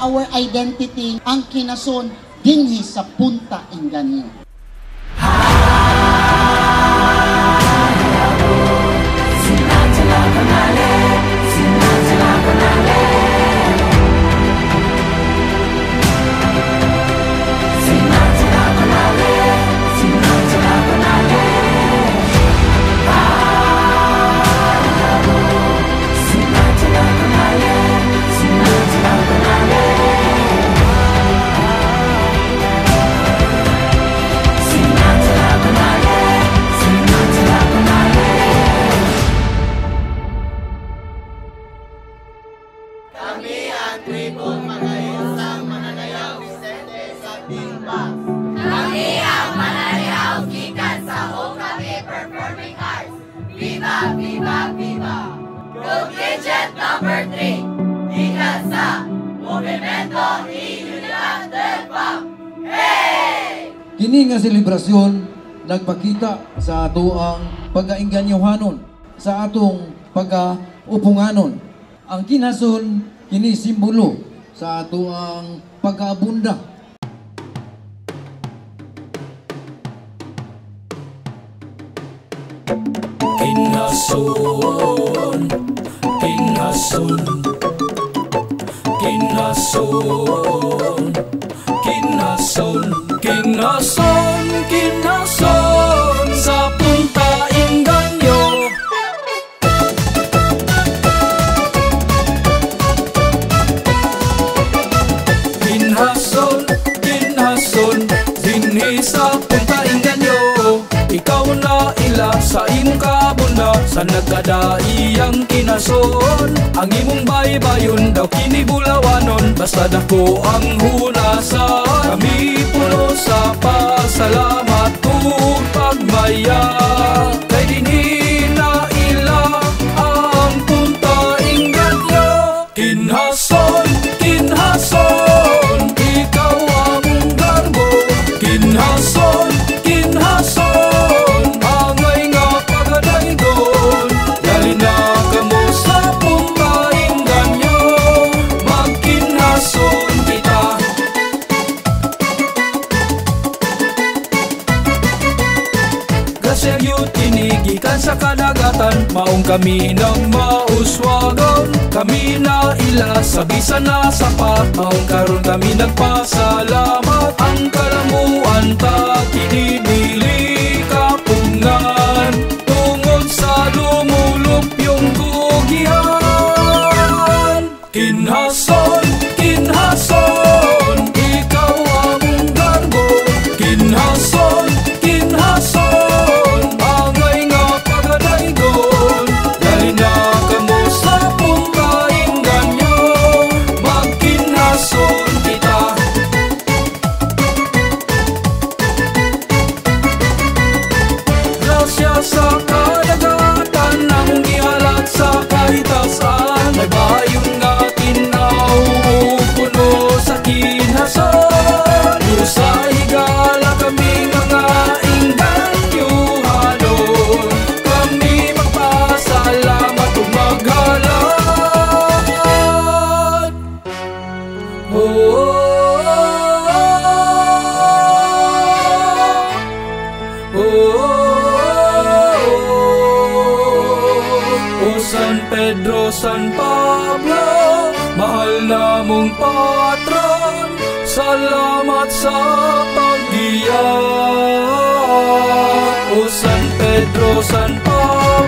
our identity ang kinason dinhi sa Punta Inganyo. Kami ang tribong mag-ayosang mananayaw Vicente sa Timbang. Kami ang mananayaw gikan sa Okapi Performing Arts. Viva! Viva! Viva! Group Agent number 3 gikan sa Movimento Unidad del PAC. Hey! Kini nga selebrasyon nagpakita sa ato ang pag-aingganyohanon, sa atong pag-upunganon. Ang kinason kini simbolo sa ato ang pag-aabunda. Kinason, kinason, kinason, kinason, kinason, kinason sa Punta Inganyo. Kinhason, kinhason, dinhi sa Punta Inganyo. Ikaw na ila sa imong kabunda, sa nagkadaiyang kinason. Ang imong baybayon daw kinibulawanon, basta dako ang hunasan. Kami puno sa pasalamat ug pagmaya, kay dinhi na ila ang Punta Inganyo. Kinhason, kinhason, ikaw ang garbo. Kinhason, kinhason, angay nga pagadaygon. Dali na kamo sa Punta Inganyo, magkinhason kita. Grasyang yun tinigikan sa kadagatan, maong kami ng mauswagon. Kami na ila sa bisan na sapat, maong karon kami nagpasalamat. Ang kalamuan ta kinibili kapungan, tungod sa lumulupyong kugihan. Kinhason, kinhason, ikaw ang garbo. Kinhason, kinhason, angay nga pagadaygon. Dali na kamo sa Punta Inganyo, magkinhason kita. Grasya sa kadagatan, ang gihalat sa kahitasan. May bayong nga tinaw, puno sa kinhason. Sa higala kami mga Inganyohanon, kami magpasalamat ug maghalad. San Pedro, San Pablo, mahal namong patron, salamat sa paggiyan. O San Pedro, San Pablo,